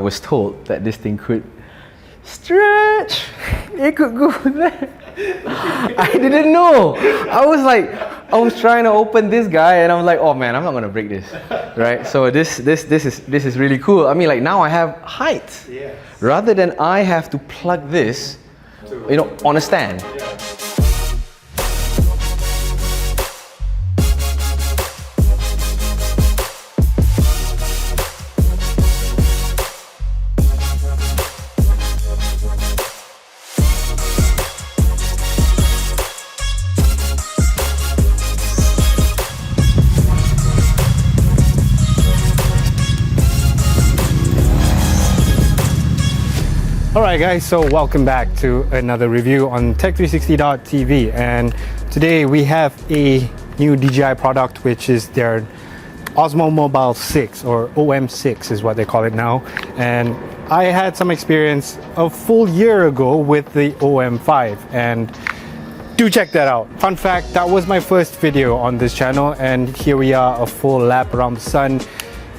was told that this thing could stretch. It could go there. I didn't know. I was trying to open this guy, and I was like, oh man, I'm not gonna break this, right? So this is really cool. I mean, like now I have height, rather than I have to plug this, on a stand. Alright guys, so welcome back to another review on Tech360.tv, and today we have a new DJI product, which is their Osmo Mobile 6, or OM6 is what they call it now. And I had some experience a full year ago with the OM5, and do check that out. Fun fact, that was my first video on this channel, and here we are, a full lap around the sun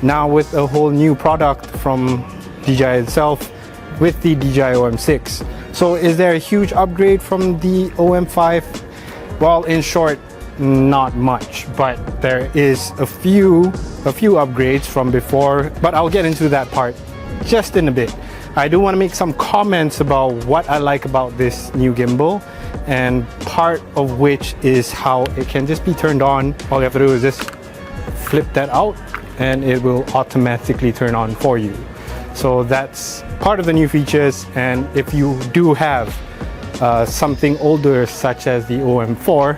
now with a whole new product from DJI itself, with the DJI OM6. So is there a huge upgrade from the OM5? Well, in short, not much, but there is a few upgrades from before, but I'll get into that part just in a bit. I do want to make some comments about what I like about this new gimbal, and part of which is how it can just be turned on. All you have to do is just flip that out and it will automatically turn on for you. So that's part of the new features, and if you do have something older such as the OM4,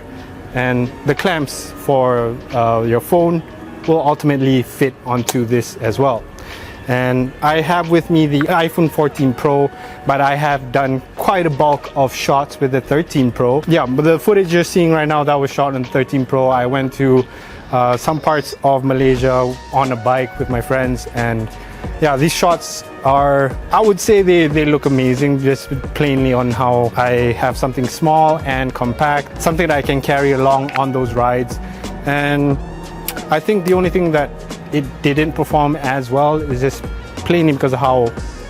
and the clamps for your phone will ultimately fit onto this as well. And I have with me the iPhone 14 Pro, but I have done quite a bulk of shots with the 13 Pro. Yeah, but the footage you're seeing right now, that was shot on the 13 Pro. I went to some parts of Malaysia on a bike with my friends, and yeah, these shots are, I would say they look amazing, just plainly on how I have something small and compact, something that I can carry along on those rides. And I think the only thing that it didn't perform as well is just plainly because of how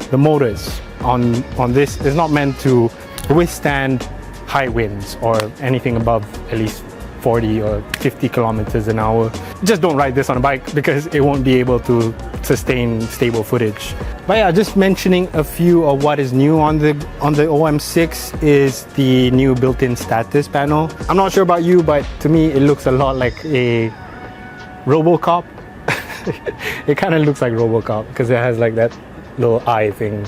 the motors on this is not meant to withstand high winds or anything above at least 40 or 50 kilometers an hour. Just don't ride this on a bike because it won't be able to sustain stable footage. But yeah, just mentioning a few of what is new on the OM6 is the new built-in status panel. I'm not sure about you, but to me it looks a lot like a RoboCop. It kind of looks like RoboCop because it has like that little eye thing.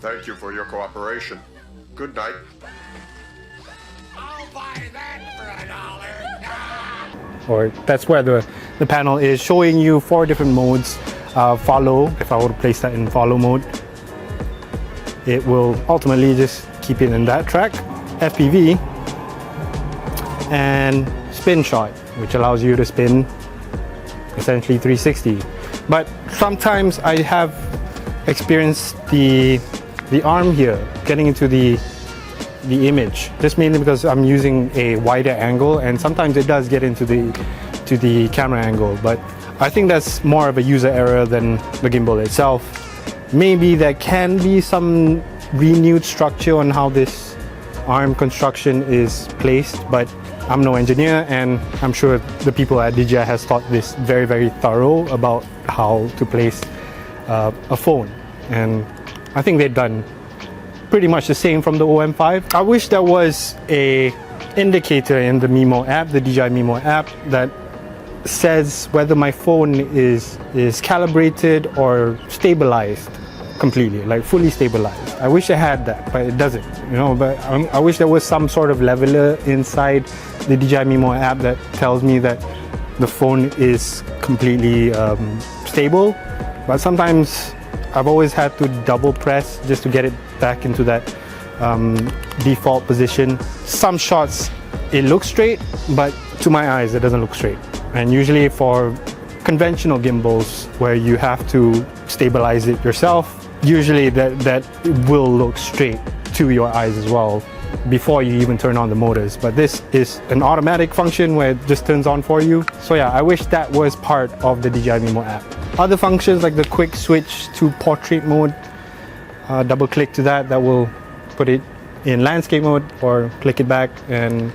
Thank you for your cooperation. Good night. I'll buy that for $1. Or that's where the panel is showing you 4 different modes. Follow, if I were to place that in follow mode, it will ultimately just keep it in that track. FPV and spin shot, which allows you to spin essentially 360. But sometimes I have experienced the arm here getting into the image, just mainly because I'm using a wider angle, and sometimes it does get into the camera angle, but I think that's more of a user error than the gimbal itself. Maybe there can be some renewed structure on how this arm construction is placed, but I'm no engineer, and I'm sure the people at DJI has thought this very, very thorough about how to place a phone, and I think they've done pretty much the same from the OM5. I wish there was a indicator in the Mimo app, the DJI Mimo app, that says whether my phone is calibrated or stabilized completely, like fully stabilized. I wish I had that, but it doesn't, but I wish there was some sort of leveler inside the DJI Mimo app that tells me that the phone is completely stable. But sometimes I've always had to double press just to get it back into that default position. Some shots it looks straight, but to my eyes it doesn't look straight. And usually for conventional gimbals where you have to stabilize it yourself, usually that will look straight to your eyes as well before you even turn on the motors. But this is an automatic function where it just turns on for you. So yeah, I wish that was part of the DJI Mimo app. other functions like the quick switch to portrait mode, double click to that, that will put it in landscape mode, or click it back and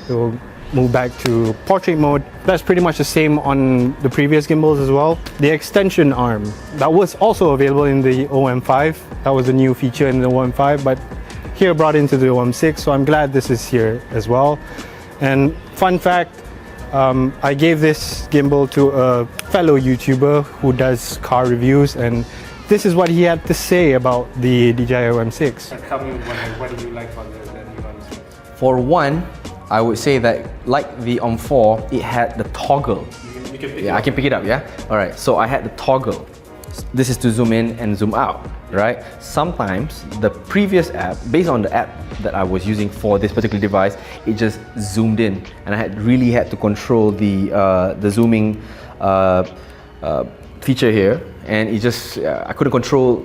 it will move back to portrait mode. That's pretty much the same on the previous gimbals as well. The extension arm, that was also available in the OM5. That was a new feature in the OM5, but here brought into the OM6, so I'm glad this is here as well. And fun fact, I gave this gimbal to a fellow YouTuber who does car reviews, and this is what he had to say about the DJI OM6. Tell me what do you like about the new OM6? For one, I would say that like the OM4, it had the toggle. You can pick Yeah, I can pick it up, yeah? Alright, so I had the toggle. This is to zoom in and zoom out, right? Sometimes the previous app, based on the app that I was using for this particular device, it just zoomed in, and I really had to control the zooming feature here, and it just I couldn't control,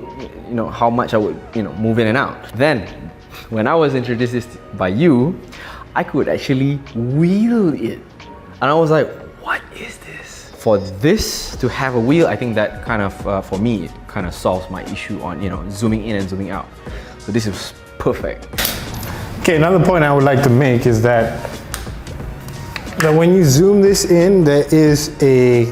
how much I would move in and out. Then, when I was introduced this by you, I could actually wheel it, and I was like, what is this? For this to have a wheel, I think that kind of, for me, it kind of solves my issue on, zooming in and zooming out. So this is perfect. Okay, another point I would like to make is that when you zoom this in, there is a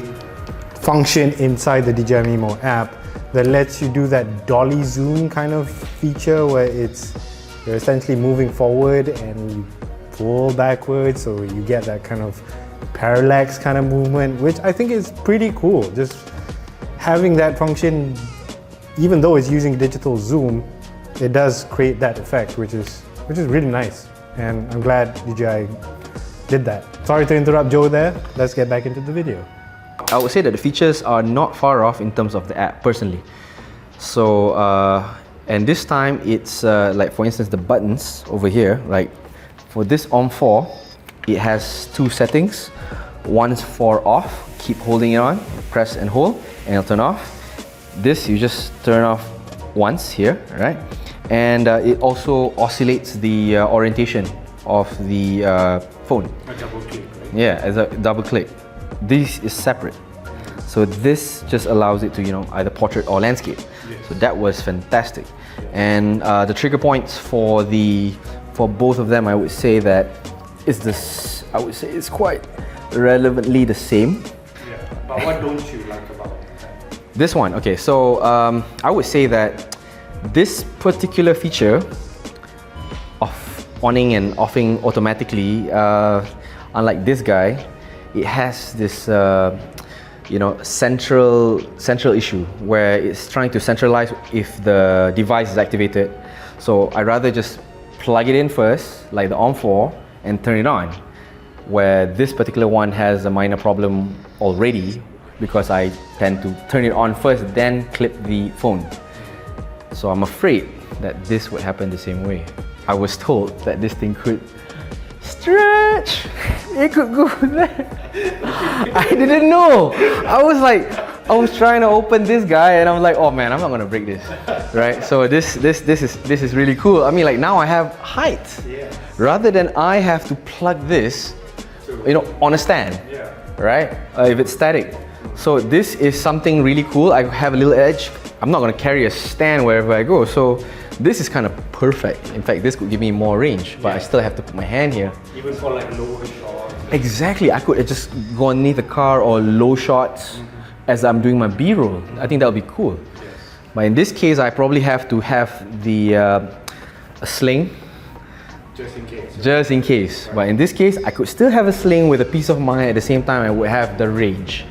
function inside the DJI Mimo app that lets you do that dolly zoom kind of feature where you're essentially moving forward and you pull backwards, so you get that kind of parallax kind of movement, which I think is pretty cool. Just having that function, even though it's using digital zoom, it does create that effect, which is really nice. And I'm glad DJI did that. Sorry to interrupt Joe there. Let's get back into the video. I would say that the features are not far off in terms of the app, personally. So, and this time it's like, for instance, the buttons over here, like for this OM4, it has two settings. One's for off, keep holding it on, press and hold, and it'll turn off. This, you just turn off once here, right? And it also oscillates the orientation of the phone. A double click, right? Yeah, as a double click. This is separate. So this just allows it to, either portrait or landscape. Yes. So that was fantastic. And the trigger points for both of them, I would say that it's quite relevantly the same. Yeah. But what don't you like about that? This one, okay, so I would say that this particular feature of onning and offing automatically, unlike this guy, it has this central issue where it's trying to centralize if the device is activated. So I'd rather just plug it in first, like the OM4, and turn it on. Where this particular one has a minor problem already because I tend to turn it on first, then clip the phone. So I'm afraid that this would happen the same way. I was told that this thing could stretch. It could go there. I didn't know. I was trying to open this guy, and I'm like, oh man, I'm not gonna break this, right? So this is really cool. I mean, like, now I have height, rather than I have to plug this, on a stand, right? If it's static. So this is something really cool. I have a little edge. I'm not gonna carry a stand wherever I go. So this is kind of perfect. In fact, this could give me more range, but I still have to put my hand here. Even for like lower shots. Exactly, I could just go underneath the car or low shots as I'm doing my B-roll. I think that would be cool. But in this case, I probably have to have the a sling, Just in case. just in case. But in this case, I could still have a sling with a peace of mind at the same time. I would have the range.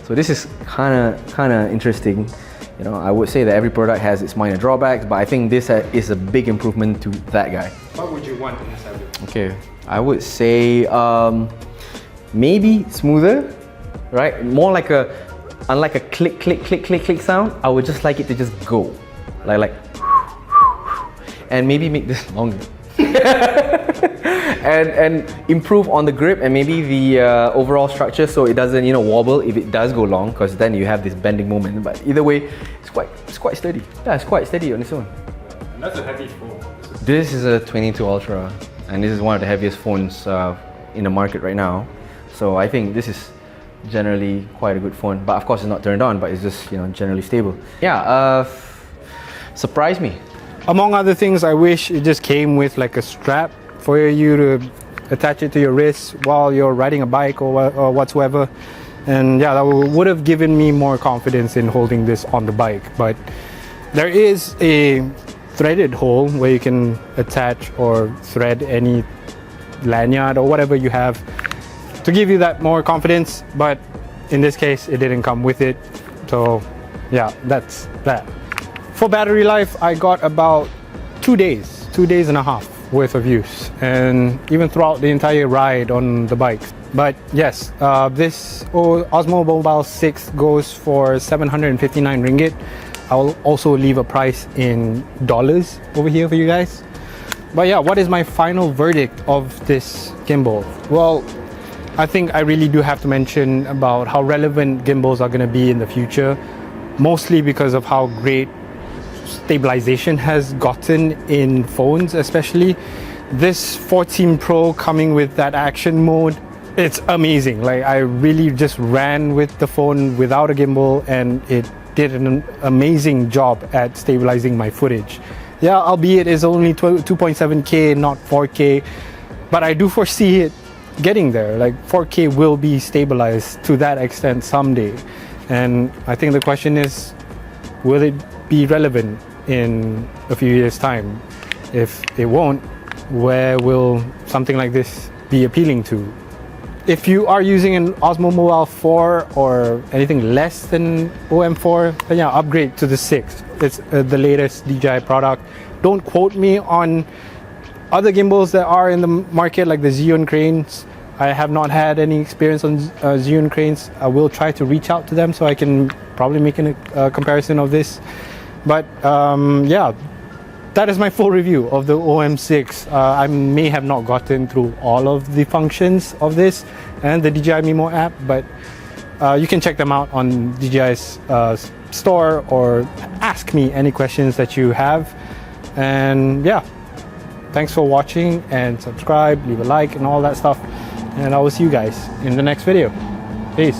So this is kind of interesting. I would say that every product has its minor drawbacks, but I think this is a big improvement to that guy. What would you want inside it? Okay, I would say maybe smoother, right? More like unlike a click, click, click, click, click sound, I would just like it to just go. Like, and maybe make this longer. and improve on the grip and maybe the overall structure so it doesn't wobble if it does go long, because then you have this bending moment. But either way, it's quite steady. Yeah, it's quite steady on its own. And that's a heavy phone. This is a 22 Ultra, and this is one of the heaviest phones in the market right now. So I think this is generally quite a good phone. But of course, it's not turned on, but it's just, you know, generally stable. Yeah, surprised me. Among other things, I wish it just came with like a strap for you to attach it to your wrist while you're riding a bike or whatsoever. And yeah, that would have given me more confidence in holding this on the bike. But there is a threaded hole where you can attach or thread any lanyard or whatever you have to give you that more confidence. But in this case, it didn't come with it. So yeah, that's that. For battery life, I got about 2 days and a half worth of use, and even throughout the entire ride on the bike. But yes, this Osmo Mobile 6 goes for 759 ringgit. I'll also leave a price in dollars over here for you guys. But yeah, what is my final verdict of this gimbal? Well, I think I really do have to mention about how relevant gimbals are going to be in the future, mostly because of how great stabilization has gotten in phones. Especially this 14 Pro coming with that action mode, it's amazing. Like, I really just ran with the phone without a gimbal and it did an amazing job at stabilizing my footage. Yeah, albeit it's only 2.7K, not 4K, but I do foresee it getting there. Like, 4K will be stabilized to that extent someday, and I think the question is, will it be relevant in a few years' time? If it won't, where will something like this be appealing to? If you are using an Osmo Mobile 4 or anything less than OM4, then yeah, upgrade to the 6. It's the latest DJI product. Don't quote me on other gimbals that are in the market, like the Xeon Cranes. I have not had any experience on Xeon Cranes. I will try to reach out to them so I can probably make a comparison of this. But yeah, that is my full review of the OM6. I may have not gotten through all of the functions of this and the DJI Mimo app, but you can check them out on DJI's store or ask me any questions that you have. And yeah, thanks for watching, and subscribe, leave a like and all that stuff. And I will see you guys in the next video. Peace.